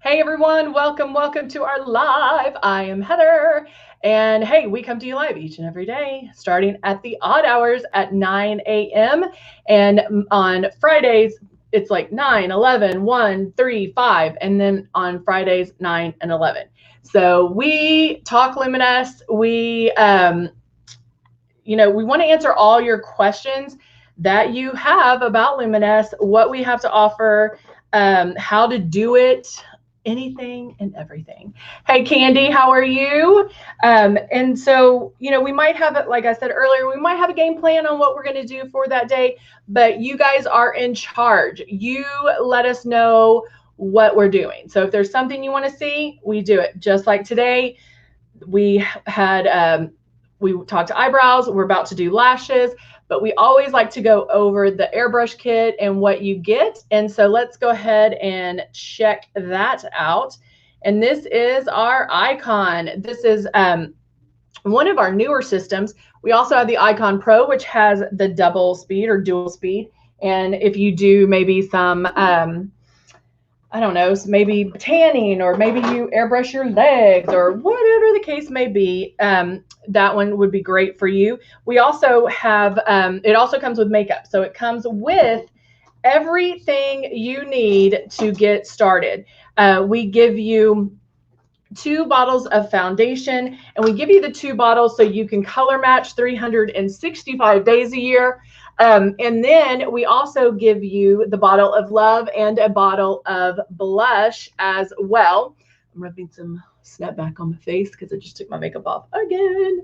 Hey everyone, welcome to our live. I am Heather, and hey, we come to you live each and every day, starting at the odd hours at 9 a.m. And on Fridays, it's like 9, 11, 1, 3, 5, and then on Fridays, 9 and 11. So we talk Luminous. We want to answer all your questions that you have about Luminous, what we have to offer, how to do it, anything and everything. Hey, Candy, how are you? And so, we might have it, like I said earlier, we might have a game plan on what we're going to do for that day, but you guys are in charge. You let us know what we're doing. So if there's something you want to see, we do it. Just like today, we talked to eyebrows, we're about to do lashes, but we always like to go over the airbrush kit and what you get. And so let's go ahead and check that out. And this is our icon. This is one of our newer systems. We also have the Icon Pro, which has the double speed or dual speed. And if you do maybe some I don't know, so maybe tanning, or maybe you airbrush your legs, or whatever the case may be, that one would be great for you. We also have, it also comes with makeup. So it comes with everything you need to get started. We give you 2 bottles of foundation, and we give you the 2 bottles so you can color match 365 days a year. And then we also give you the bottle of love and a bottle of blush as well. I'm rubbing some snapback on my face because I just took my makeup off again.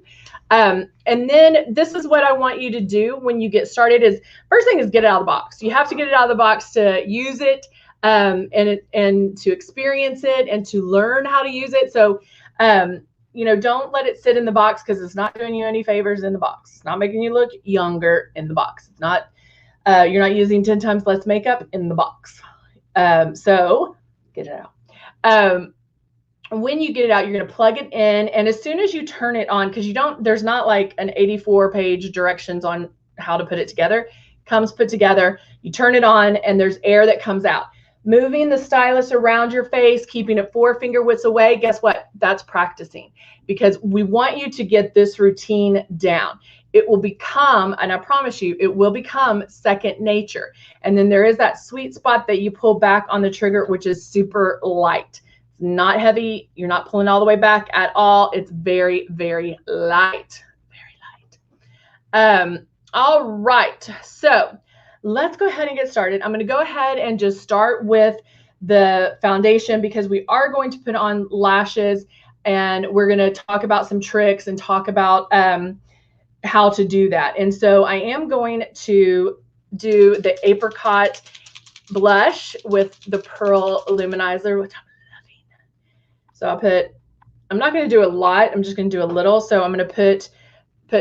And then this is what I want you to do when you get started. Is first thing is get it out of the box. You have to get it out of the box to use it, and to experience it and to learn how to use it. So don't let it sit in the box, because it's not doing you any favors in the box. It's not making you look younger in the box. It's not, you're not using 10 times less makeup in the box. So get it out. When you get it out, you're going to plug it in. And as soon as you turn it on, because there's not like an 84-page directions on how to put it together. It comes put together. You turn it on and there's air that comes out. Moving the stylus around your face, keeping it 4 finger widths away, guess what? That's practicing, because we want you to get this routine down. It will become, and I promise you, it will become second nature. And then there is that sweet spot that you pull back on the trigger, which is super light. It's not heavy. You're not pulling all the way back at all. It's very, very light. Very light. All right. So let's go ahead and get started. I'm going to go ahead and just start with the foundation, because we are going to put on lashes, and we're going to talk about some tricks and talk about how to do that. And so I am going to do the Apricot blush with the Pearl Luminizer, which I'm loving. So I'm not going to do a lot. I'm just going to do a little. So I'm going to put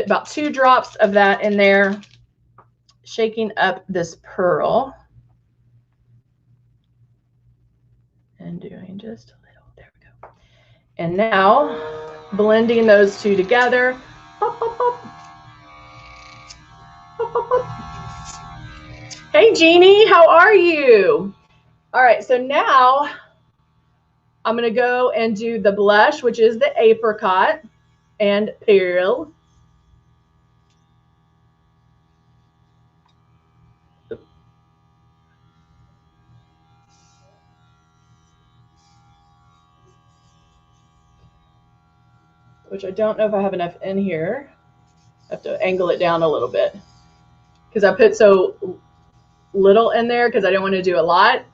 about 2 drops of that in there, shaking up this pearl and doing just a little. There we go. And now blending those 2 together. Pop, pop, pop. Pop, pop, pop. Hey, Jeannie, how are you? All right, so now I'm going to go and do the blush, which is the Apricot and Pearl. Which I don't know if I have enough in here. I have to angle it down a little bit, because I put so little in there because I didn't want to do a lot.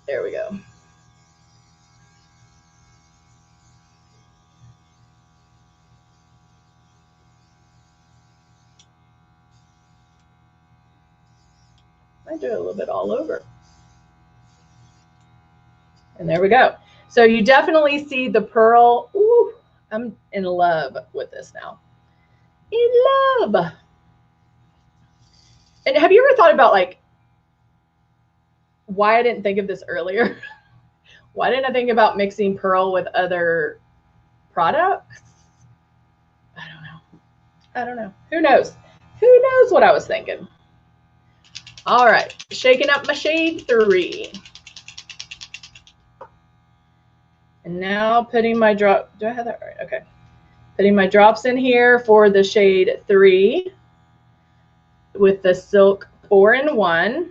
There we go. I do it a little bit all over. And there we go. So you definitely see the pearl. Ooh, I'm in love with this now. In love. And have you ever thought about, like, why I didn't think of this earlier? Why didn't I think about mixing pearl with other products? I don't know. Who knows? Who knows what I was thinking? All right, shaking up my shade 3. And now putting my drop, do I have that right? Okay. Putting my drops in here for the shade 3 with the Silk 4-in-1.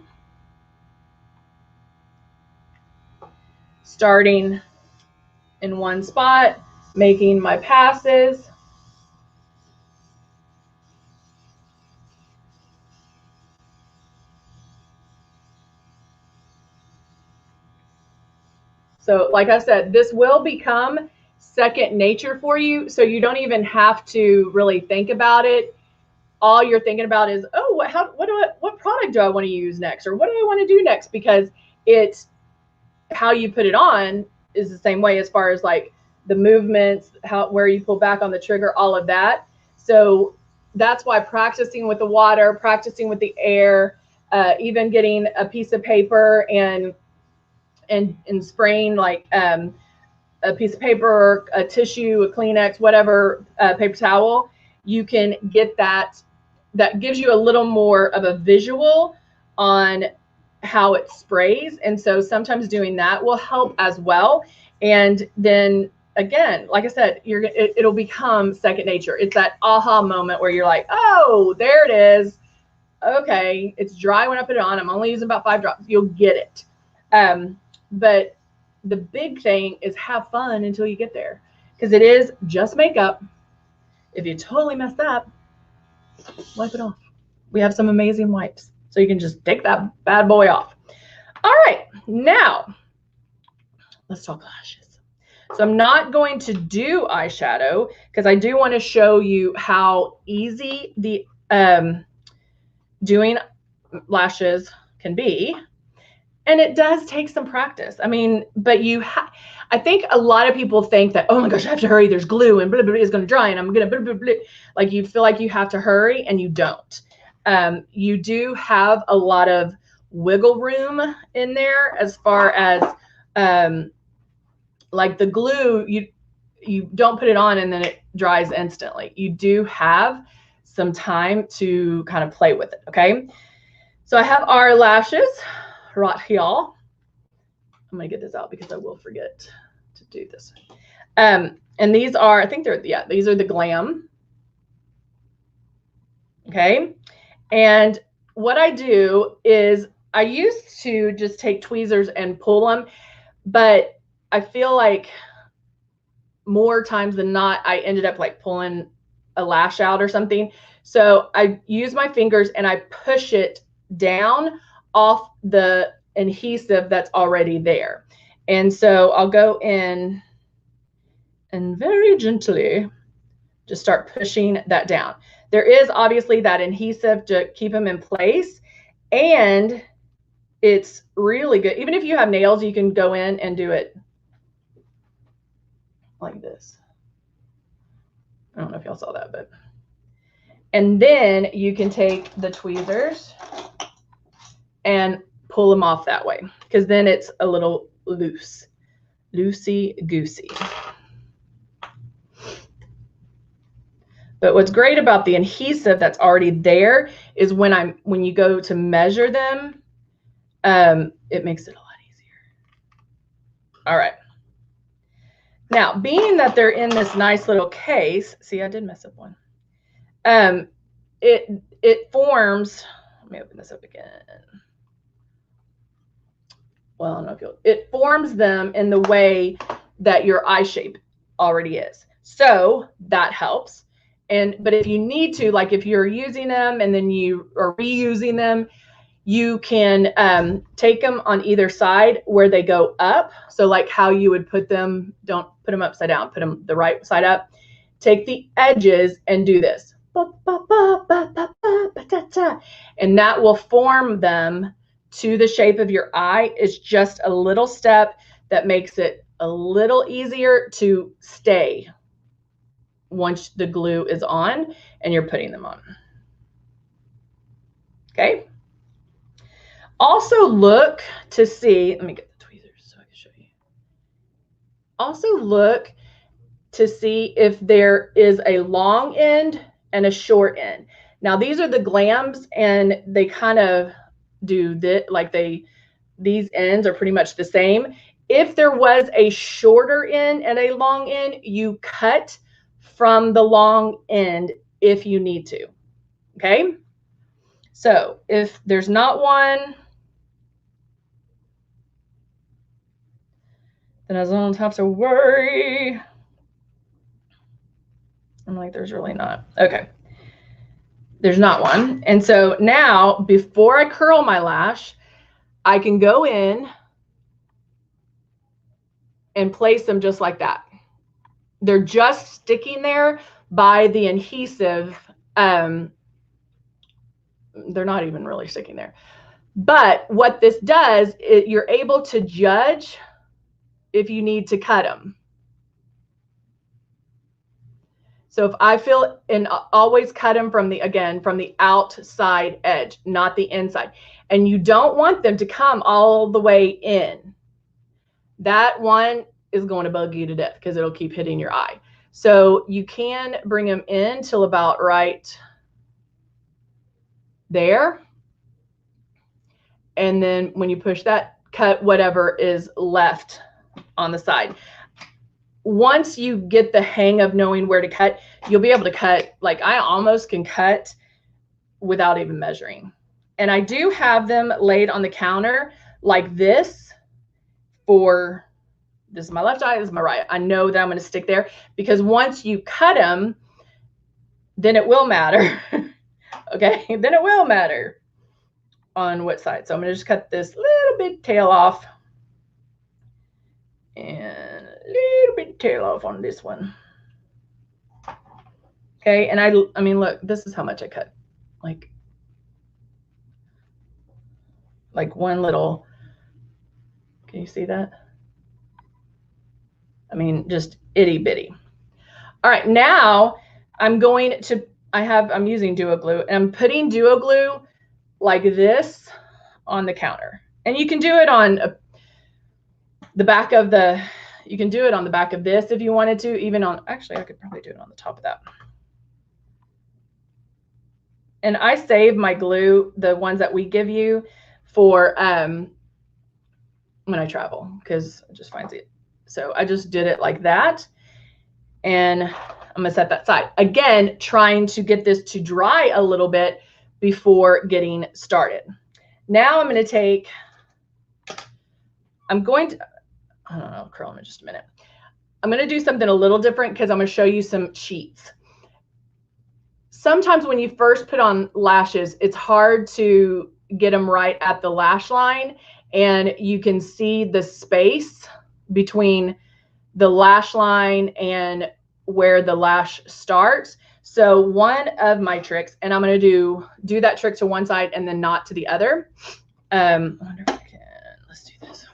Starting in one spot, making my passes. So like I said, this will become second nature for you. So you don't even have to really think about it. All you're thinking about is, oh, what product do I want to use next? Or what do I want to do next? Because it's how you put it on is the same way as far as like the movements, where you pull back on the trigger, all of that. So that's why practicing with the water, practicing with the air, even getting a piece of paper and spraying like a piece of paper or a tissue, a Kleenex, whatever, paper towel, you can get that. That gives you a little more of a visual on how it sprays. And so sometimes doing that will help as well. And then again, like I said, it'll become second nature. It's that aha moment where you're like, oh, there it is. Okay, it's dry when I put it on. I'm only using about 5 drops. You'll get it. But the big thing is have fun until you get there, because it is just makeup. If you totally mess up, wipe it off. We have some amazing wipes, so you can just take that bad boy off. All right, now let's talk lashes. So I'm not going to do eyeshadow because I do want to show you how easy the doing lashes can be. And it does take some practice. I mean, but I think a lot of people think that, oh my gosh, I have to hurry. There's glue and blah, blah, blah, it's going to dry and I'm going to blah, blah, blah. Like you feel like you have to hurry and you don't. You do have a lot of wiggle room in there as far as like the glue, you don't put it on and then it dries instantly. You do have some time to kind of play with it. Okay. So I have our lashes right here. I'm going to get this out because I will forget to do this. And these are, I think these are the Glam. Okay. And what I do is I used to just take tweezers and pull them, but I feel like more times than not, I ended up like pulling a lash out or something. So I use my fingers and I push it down off the adhesive that's already there. And so I'll go in and very gently just start pushing that down. There is obviously that adhesive to keep them in place, and it's really good. Even if you have nails, you can go in and do it like this. I don't know if y'all saw that, but. And then you can take the tweezers and pull them off that way, because then it's a little loosey-goosey. But what's great about the adhesive that's already there is when you go to measure them, it makes it a lot easier. All right. Now, being that they're in this nice little case, see, I did mess up one. It forms, let me open this up again. Well, I don't know if it forms them in the way that your eye shape already is. So that helps. But if you need to, like if you're using them and then you are reusing them, you can take them on either side where they go up. So like how you would put them, don't put them upside down, put them the right side up. Take the edges and do this. And that will form them to the shape of your eye. It's just a little step that makes it a little easier to stay once the glue is on and you're putting them on. Okay. Also look to see, let me get the tweezers so I can show you. Also look to see if there is a long end and a short end. Now these are the Glams and they kind of do that, like these ends are pretty much the same. if there was a shorter end and a long end, you cut from the long end if you need to. Okay? So if there's not one, then I don't have to worry. I'm like, there's really not. Okay. There's not one. And so now, before I curl my lash, I can go in and place them just like that. They're just sticking there by the adhesive. They're not even really sticking there. But what this does, you're able to judge if you need to cut them. So if I feel, and always cut them from the, again, from the outside edge, not the inside. And you don't want them to come all the way in. That one is going to bug you to death because it'll keep hitting your eye. So you can bring them in till about right there. And then when you push that, cut whatever is left on the side. Once you get the hang of knowing where to cut, you'll be able to cut, like I almost can cut without even measuring. And I do have them laid on the counter like this for, this is my left eye, this is my right. I know that I'm going to stick there because once you cut them, then it will matter. Okay, then it will matter on what side. So I'm going to just cut this little bit tail off and a little bit tail off on this one. Okay, and I mean, look, this is how much I cut. Like one little, can you see that? I mean, just itty bitty. All right, now I'm going to, I'm using Duo Glue, and I'm putting Duo Glue like this on the counter. And you can do it on the back of the, you can do it on the back of this if you wanted to, even on, actually I could probably do it on the top of that. And I save my glue, the ones that we give you, for when I travel, because it just finds it. So I just did it like that. And I'm gonna set that aside. Again, trying to get this to dry a little bit before getting started. Now I'm gonna take, I'm going to, I don't know, curl in just a minute. I'm going to do something a little different because I'm going to show you some cheats. Sometimes when you first put on lashes, it's hard to get them right at the lash line, and you can see the space between the lash line and where the lash starts. So one of my tricks, and I'm going to do that trick to one side and then not to the other. I wonder if I can, let's do this.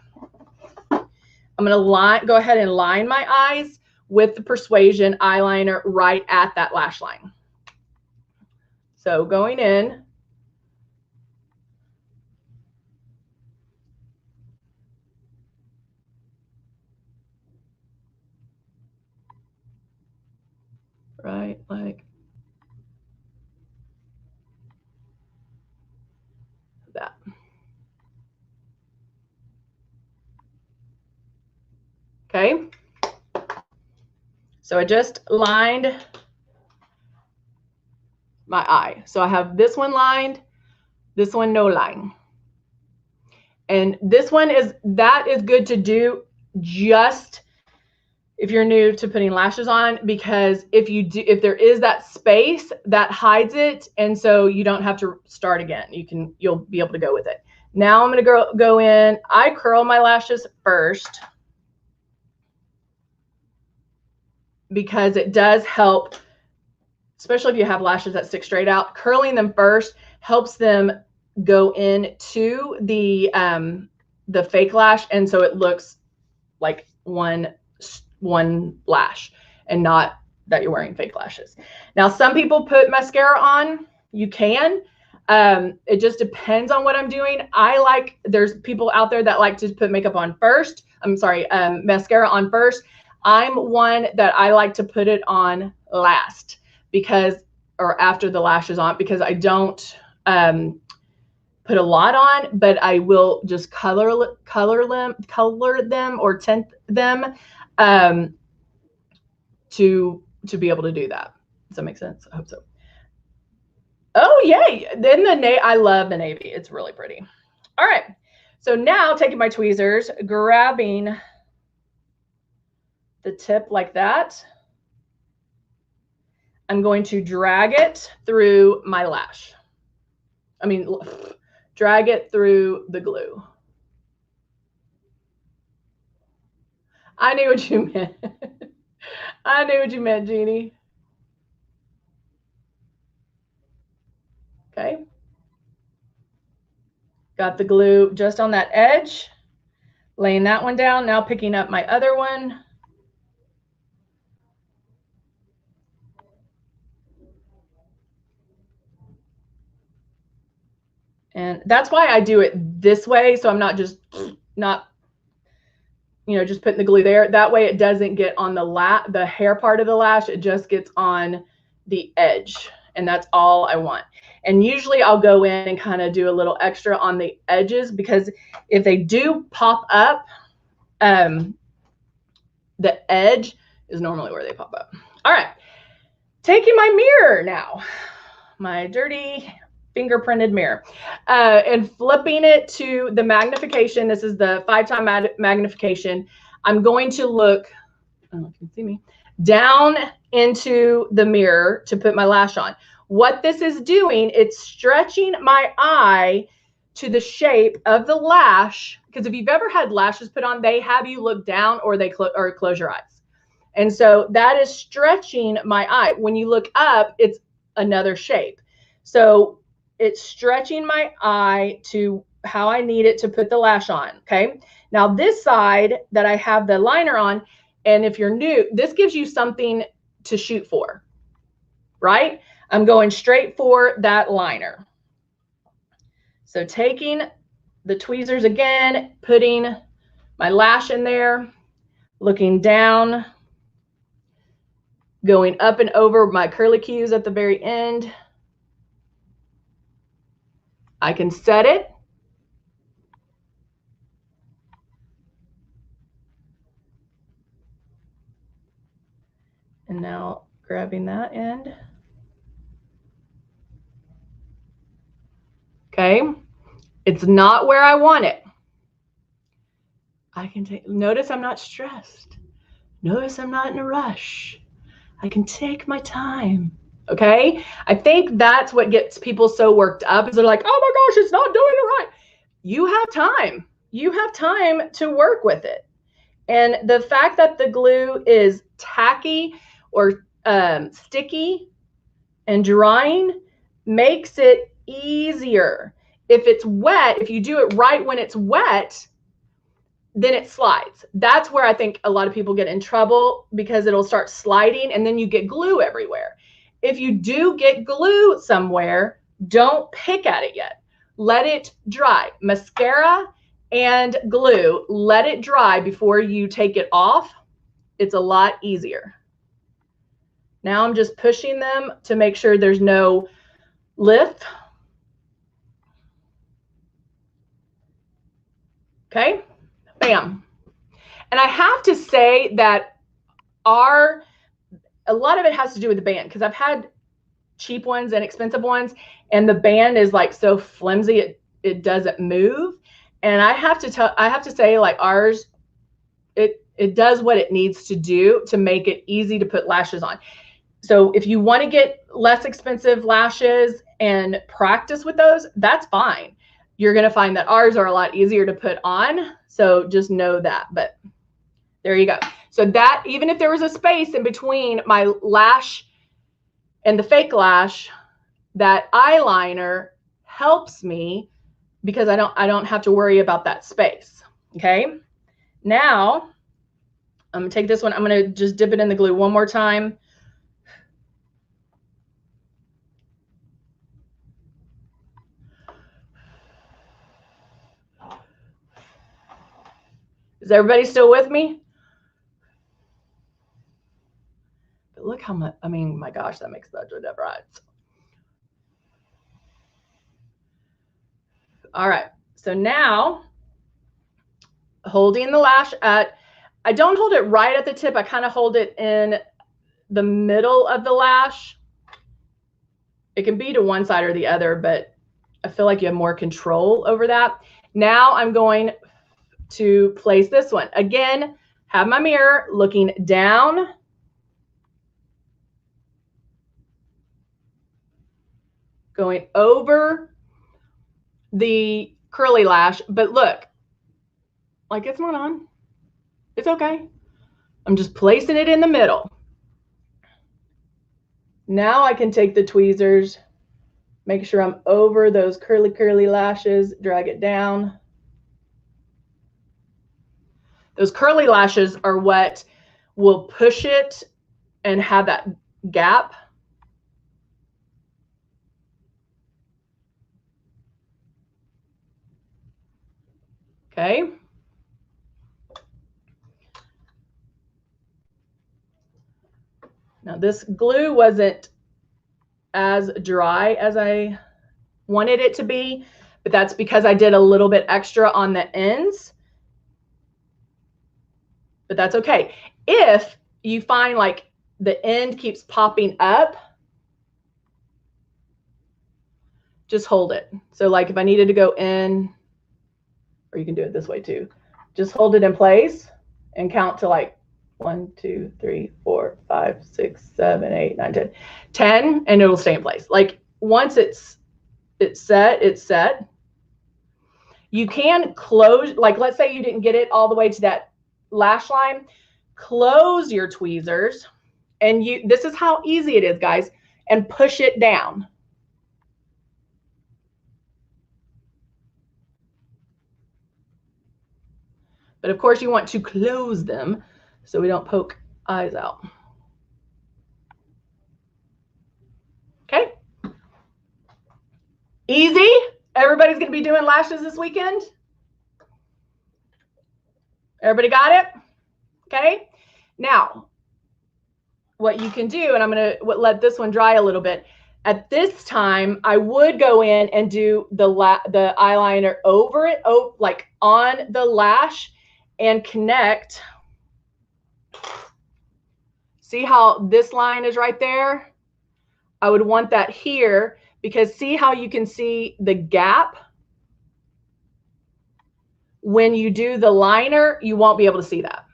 I'm going to go ahead and line my eyes with the Persuasion eyeliner right at that lash line. So going in. Right, like that. Okay. So I just lined my eye. So I have this one lined, this one no line. And this one is, that is good to do just if you're new to putting lashes on, because if there is that space, that hides it, and so you don't have to start again. You'll be able to go with it. Now I'm going to go in. I curl my lashes first because it does help, especially if you have lashes that stick straight out. Curling them first helps them go into the fake lash, and so it looks like one lash and not that you're wearing fake lashes. Now, some people put mascara on. You can. It just depends on what I'm doing. There's people out there that like to put makeup on first. Mascara on first. I'm one that I like to put it on last, or after the lashes on, because I don't put a lot on, but I will just color them or tint them to be able to do that. Does that make sense? I hope so. Oh, yay. Then I love the navy. It's really pretty. All right. So now taking my tweezers, grabbing the tip like that, I'm going to drag it through my lash. I mean, drag it through the glue. I knew what you meant. I knew what you meant, Jeannie. Okay. Got the glue just on that edge, laying that one down. Now picking up my other one. And that's why I do it this way. So I'm not just just putting the glue there. That way it doesn't get on the hair part of the lash. It just gets on the edge. And that's all I want. And usually I'll go in and kind of do a little extra on the edges, because if they do pop up, the edge is normally where they pop up. All right. Taking my mirror now, my dirty fingerprinted mirror, and flipping it to the magnification. This is the 5x magnification. I'm going to look, I don't know if you can see me, down into the mirror to put my lash on. What this is doing, it's stretching my eye to the shape of the lash, because if you've ever had lashes put on, they have you look down or they close your eyes. And so that is stretching my eye. When you look up, it's another shape. So it's stretching my eye to how I need it to put the lash on. Okay. Now this side that I have the liner on, and if you're new, this gives you something to shoot for, right? I'm going straight for that liner. So taking the tweezers again, putting my lash in there, looking down, going up and over my curlicues at the very end. I can set it. And now grabbing that end. Okay. It's not where I want it. I can notice I'm not stressed. Notice I'm not in a rush. I can take my time. Okay. I think that's what gets people so worked up, is they're like, oh my gosh, it's not doing it right. You have time. You have time to work with it. And the fact that the glue is tacky or sticky and drying makes it easier. If it's wet, if you do it right when it's wet, then it slides. That's where I think a lot of people get in trouble, because it'll start sliding and then you get glue everywhere. If you do get glue somewhere, don't pick at it yet. Let it dry. Mascara and glue, let it dry before you take it off. It's a lot easier. Now I'm just pushing them to make sure there's no lift. Okay, bam. And I have to say that a lot of it has to do with the band, because I've had cheap ones and expensive ones, and the band is like so flimsy it doesn't move. And I have to say, like, ours, it does what it needs to do to make it easy to put lashes on. So if you want to get less expensive lashes and practice with those, that's fine. You're going to find that ours are a lot easier to put on. So just know that. But there you go. So that, even if there was a space in between my lash and the fake lash, that eyeliner helps me, because I don't have to worry about that space. Okay. Now I'm gonna take this one. I'm gonna just dip it in the glue one more time. Is everybody still with me? But look how much, I mean, my gosh, that makes such a difference. All right, so now holding the lash at, I don't hold it right at the tip. I kind of hold it in the middle of the lash. It can be to one side or the other, but I feel like you have more control over that. Now I'm going to place this one. Again, have my mirror looking down. Going over the curly lash, but look, like it's not on. It's okay. I'm just placing it in the middle. Now I can take the tweezers, make sure I'm over those curly lashes, drag it down. Those curly lashes are what will push it and have that gap. Okay. Now this glue wasn't as dry as I wanted it to be, but that's because I did a little bit extra on the ends. But that's okay. If you find like the end keeps popping up, just hold it. So like if I needed to go in, or you can do it this way too, just hold it in place and count to like 1, 2, 3, 4, 5, 6, 7, 8, 9, 10, 10, and it'll stay in place. Like once it's set, it's set. You can close, like let's say you didn't get it all the way to that lash line, close your tweezers, and this is how easy it is, guys, and push it down. But of course you want to close them so we don't poke eyes out. Okay. Easy. Everybody's going to be doing lashes this weekend. Everybody got it? Okay. Now, what you can do, and I'm going to let this one dry a little bit. At this time, I would go in and do the eyeliner over it, like on the lash, and connect. See how this line is right there? I would want that here, because see how you can see the gap? When you do the liner, you won't be able to see that.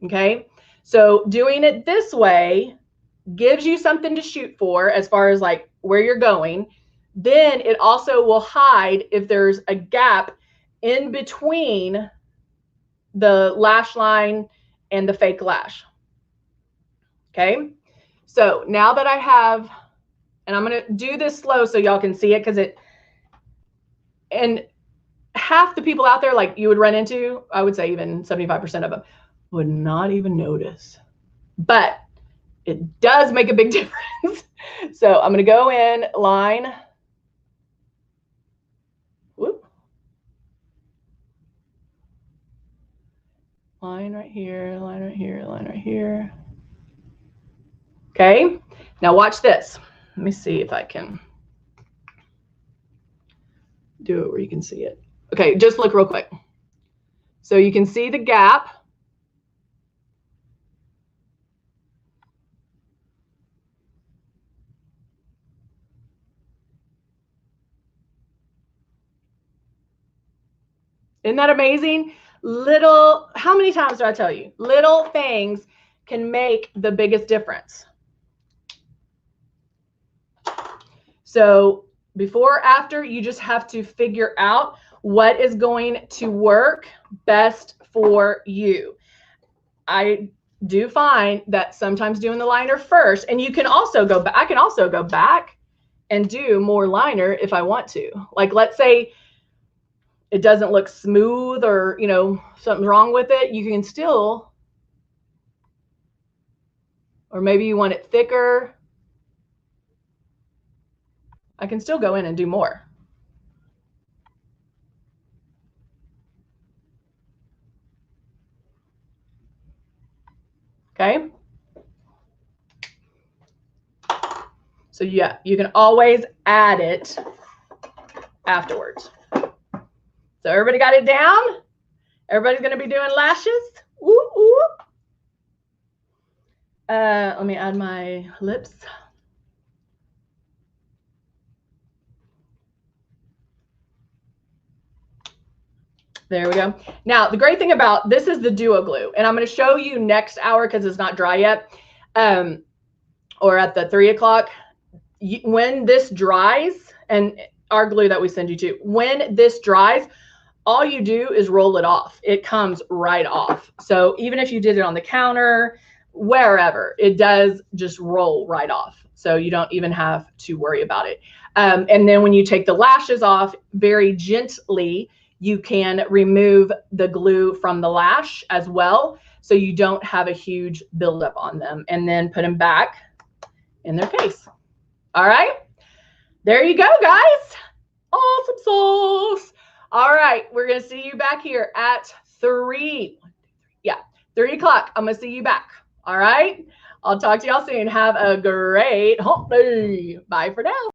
Okay? So doing it this way gives you something to shoot for as far as like where you're going. Then it also will hide if there's a gap in between the lash line and the fake lash. Okay, so now that I have, and I'm going to do this slow so y'all can see it, because and half the people out there like you would run into, I would say even 75% of them would not even notice, but it does make a big difference. So I'm going to go in line. Whoop. Line right here, line right here, line right here. Okay, now watch this. Let me see if I can do it where you can see it. Okay, just look real quick. So you can see the gap. Isn't that amazing? How many times do I tell you? Little things can make the biggest difference. So before or after, you just have to figure out what is going to work best for you. I do find that sometimes doing the liner first, and you can also go back. I can also go back and do more liner if I want to. Like, let's say it doesn't look smooth, or, you know, something's wrong with it. You can still, or maybe you want it thicker. I can still go in and do more. Okay. So yeah, you can always add it afterwards. So everybody got it down? Everybody's going to be doing lashes? Woo, woo. Let me add my lips. There we go. Now, the great thing about this is the duo glue, and I'm going to show you next hour because it's not dry yet, or at the 3 o'clock. When this dries, and our glue that we send you to, when this dries, all you do is roll it off. It comes right off. So even if you did it on the counter, wherever, it does just roll right off. So you don't even have to worry about it. And then when you take the lashes off, very gently, you can remove the glue from the lash as well, so you don't have a huge buildup on them, and then put them back in their case. All right, there you go, guys. Awesome sauce. All right, we're gonna see you back here at 3. Yeah, 3 o'clock. I'm gonna see you back. All right, I'll talk to y'all soon. Have a great hump day. Bye for now.